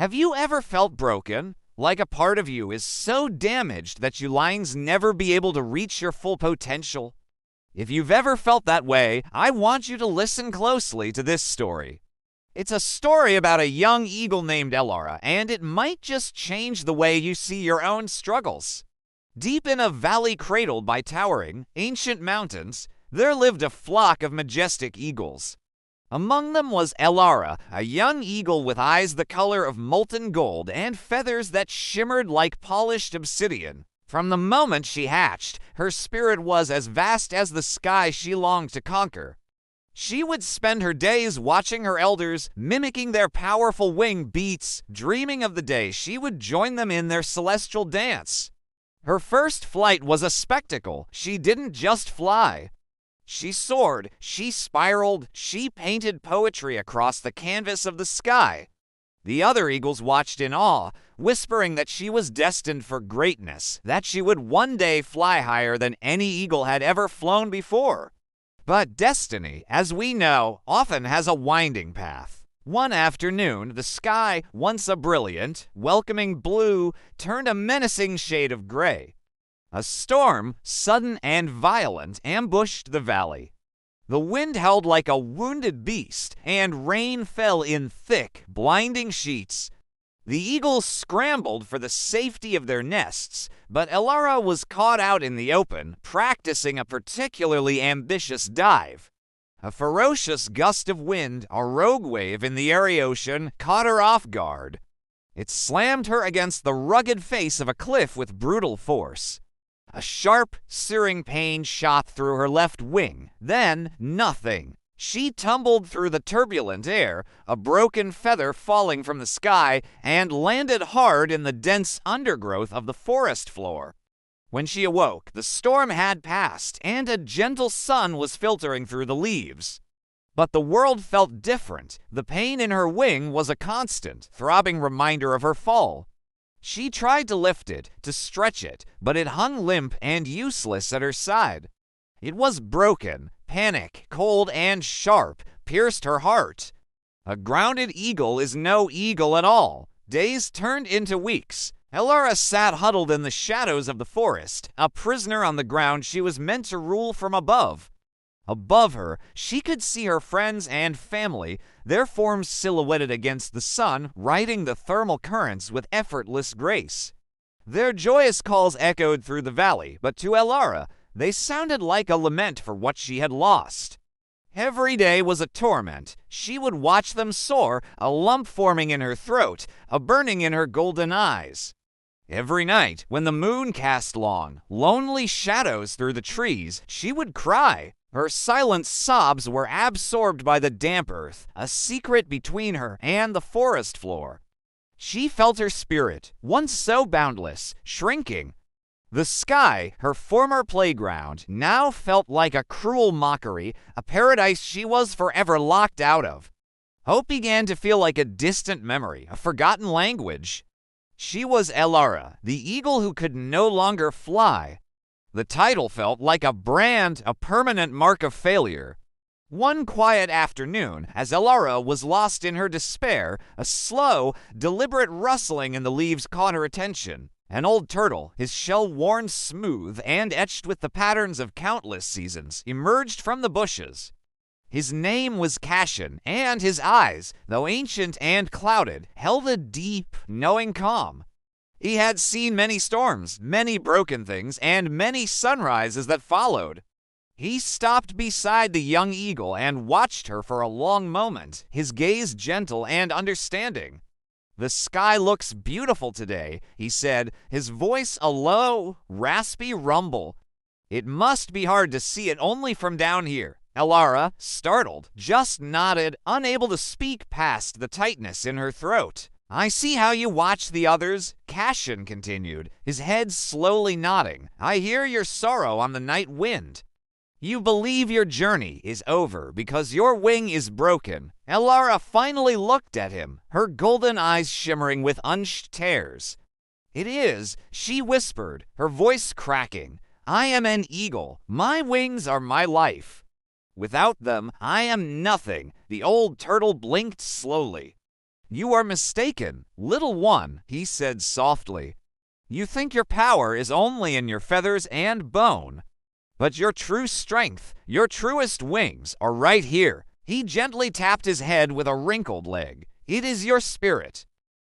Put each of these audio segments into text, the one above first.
Have you ever felt broken? Like a part of you is so damaged that you lines never be able to reach your full potential? If you've ever felt that way, I want you to listen closely to this story. It's a story about a young eagle named Elara, and it might just change the way you see your own struggles. Deep in a valley cradled by towering, ancient mountains, there lived a flock of majestic eagles. Among them was Elara, a young eagle with eyes the color of molten gold and feathers that shimmered like polished obsidian. From the moment she hatched, her spirit was as vast as the sky she longed to conquer. She would spend her days watching her elders, mimicking their powerful wing beats, dreaming of the day she would join them in their celestial dance. Her first flight was a spectacle. She didn't just fly. She soared, she spiraled, she painted poetry across the canvas of the sky. The other eagles watched in awe, whispering that she was destined for greatness, that she would one day fly higher than any eagle had ever flown before. But destiny, as we know, often has a winding path. One afternoon, the sky, once a brilliant, welcoming blue, turned a menacing shade of gray. A storm, sudden and violent, ambushed the valley. The wind howled like a wounded beast, and rain fell in thick, blinding sheets. The eagles scrambled for the safety of their nests, but Elara was caught out in the open, practicing a particularly ambitious dive. A ferocious gust of wind, a rogue wave in the airy ocean, caught her off guard. It slammed her against the rugged face of a cliff with brutal force. A sharp, searing pain shot through her left wing. Then, nothing. She tumbled through the turbulent air, a broken feather falling from the sky, and landed hard in the dense undergrowth of the forest floor. When she awoke, the storm had passed, and a gentle sun was filtering through the leaves. But the world felt different. The pain in her wing was a constant, throbbing reminder of her fall. She tried to lift it, to stretch it, but it hung limp and useless at her side. It was broken. Panic, cold and sharp, pierced her heart. A grounded eagle is no eagle at all. Days turned into weeks. Elara sat huddled in the shadows of the forest, a prisoner on the ground she was meant to rule from above. Above her, she could see her friends and family, their forms silhouetted against the sun, riding the thermal currents with effortless grace. Their joyous calls echoed through the valley, but to Elara, they sounded like a lament for what she had lost. Every day was a torment. She would watch them soar, a lump forming in her throat, a burning in her golden eyes. Every night, when the moon cast long, lonely shadows through the trees, she would cry. Her silent sobs were absorbed by the damp earth, a secret between her and the forest floor. She felt her spirit, once so boundless, shrinking. The sky, her former playground, now felt like a cruel mockery, a paradise she was forever locked out of. Hope began to feel like a distant memory, a forgotten language. She was Elara, the eagle who could no longer fly. The title felt like a brand, a permanent mark of failure. One quiet afternoon, as Elara was lost in her despair, a slow, deliberate rustling in the leaves caught her attention. An old turtle, his shell worn smooth and etched with the patterns of countless seasons, emerged from the bushes. His name was Cashin, and his eyes, though ancient and clouded, held a deep, knowing calm. He had seen many storms, many broken things, and many sunrises that followed. He stopped beside the young eagle and watched her for a long moment, his gaze gentle and understanding. "The sky looks beautiful today," he said, his voice a low, raspy rumble. "It must be hard to see it only from down here." Elara, startled, just nodded, unable to speak past the tightness in her throat. "I see how you watch the others," Cashin continued, his head slowly nodding. "I hear your sorrow on the night wind. You believe your journey is over because your wing is broken." Elara finally looked at him, her golden eyes shimmering with unshed tears. "It is," she whispered, her voice cracking. "I am an eagle. My wings are my life. Without them, I am nothing." The old turtle blinked slowly. "You are mistaken, little one," he said softly. "You think your power is only in your feathers and bone. But your true strength, your truest wings, are right here." He gently tapped his head with a wrinkled leg. "It is your spirit.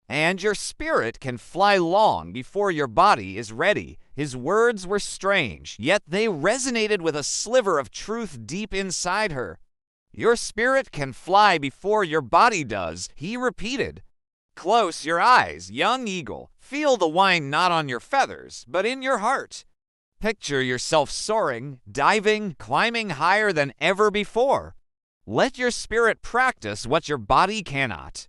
And your spirit can fly long before your body is ready." His words were strange, yet they resonated with a sliver of truth deep inside her. "Your spirit can fly before your body does," he repeated. "Close your eyes, young eagle. Feel the wind not on your feathers, but in your heart. Picture yourself soaring, diving, climbing higher than ever before. Let your spirit practice what your body cannot.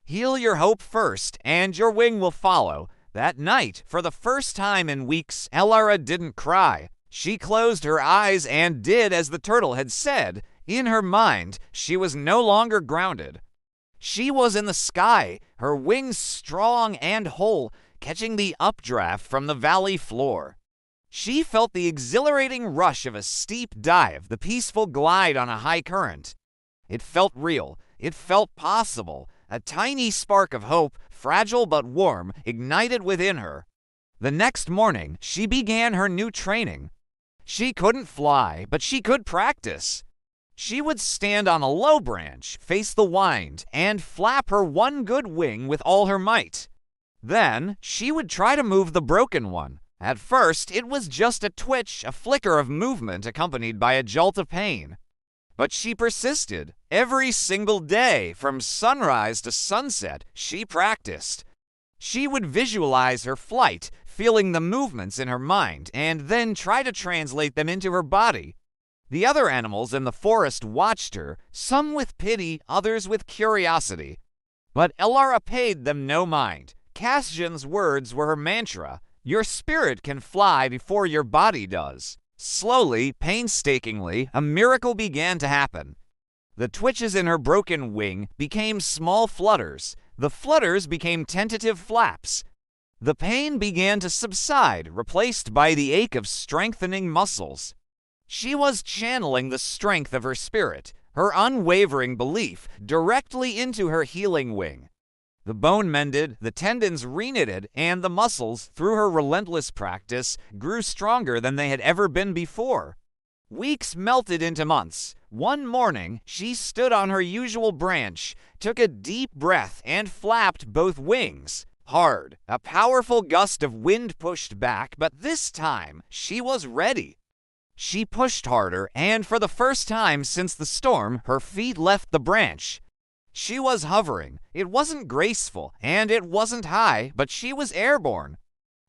Heal your hope first, and your wing will follow." That night, for the first time in weeks, Elara didn't cry. She closed her eyes and did as the turtle had said. In her mind, she was no longer grounded. She was in the sky, her wings strong and whole, catching the updraft from the valley floor. She felt the exhilarating rush of a steep dive, the peaceful glide on a high current. It felt real. It felt possible. A tiny spark of hope, fragile but warm, ignited within her. The next morning, she began her new training. She couldn't fly, but she could practice. She would stand on a low branch, face the wind, and flap her one good wing with all her might. Then, she would try to move the broken one. At first, it was just a twitch, a flicker of movement accompanied by a jolt of pain. But she persisted. Every single day, from sunrise to sunset, she practiced. She would visualize her flight, feeling the movements in her mind, and then try to translate them into her body. The other animals in the forest watched her, some with pity, others with curiosity. But Elara paid them no mind. Cassian's words were her mantra. Your spirit can fly before your body does. Slowly, painstakingly, a miracle began to happen. The twitches in her broken wing became small flutters. The flutters became tentative flaps. The pain began to subside, replaced by the ache of strengthening muscles. She was channeling the strength of her spirit, her unwavering belief, directly into her healing wing. The bone mended, the tendons reknitted, and the muscles, through her relentless practice, grew stronger than they had ever been before. Weeks melted into months. One morning, she stood on her usual branch, took a deep breath, and flapped both wings. Hard. A powerful gust of wind pushed back, but this time, she was ready. She pushed harder, and for the first time since the storm, her feet left the branch. She was hovering. It wasn't graceful, and it wasn't high, but she was airborne.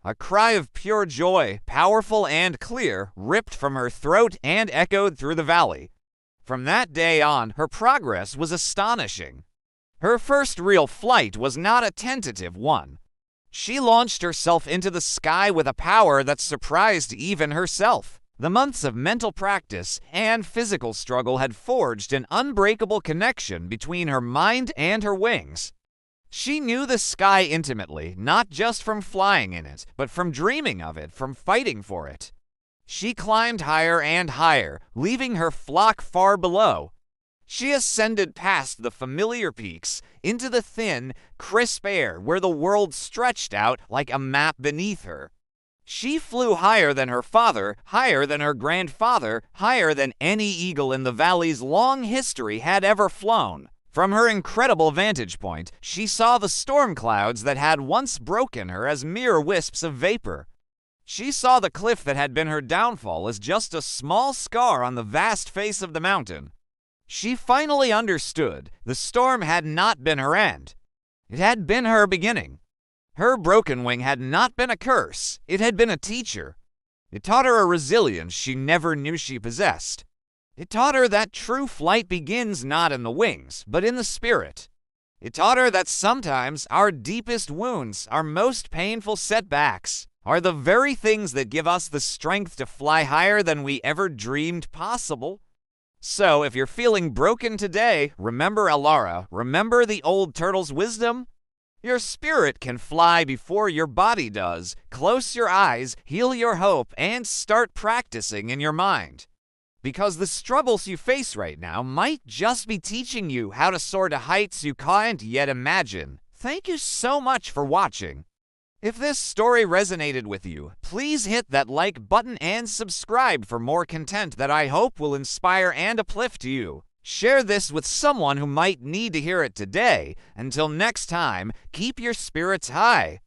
A cry of pure joy, powerful and clear, ripped from her throat and echoed through the valley. From that day on, her progress was astonishing. Her first real flight was not a tentative one. She launched herself into the sky with a power that surprised even herself. The months of mental practice and physical struggle had forged an unbreakable connection between her mind and her wings. She knew the sky intimately, not just from flying in it, but from dreaming of it, from fighting for it. She climbed higher and higher, leaving her flock far below. She ascended past the familiar peaks into the thin, crisp air where the world stretched out like a map beneath her. She flew higher than her father, higher than her grandfather, higher than any eagle in the valley's long history had ever flown. From her incredible vantage point, she saw the storm clouds that had once broken her as mere wisps of vapor. She saw the cliff that had been her downfall as just a small scar on the vast face of the mountain. She finally understood the storm had not been her end. It had been her beginning. Her broken wing had not been a curse. It had been a teacher. It taught her a resilience she never knew she possessed. It taught her that true flight begins not in the wings, but in the spirit. It taught her that sometimes our deepest wounds, our most painful setbacks, are the very things that give us the strength to fly higher than we ever dreamed possible. So, if you're feeling broken today, remember Elara, remember the old turtle's wisdom. Your spirit can fly before your body does. Close your eyes, heal your hope, and start practicing in your mind. because the struggles you face right now might just be teaching you how to soar to heights you can't yet imagine. Thank you so much for watching. If this story resonated with you, please hit that like button and subscribe for more content that I hope will inspire and uplift you. Share this with someone who might need to hear it today. Until next time, keep your spirits high.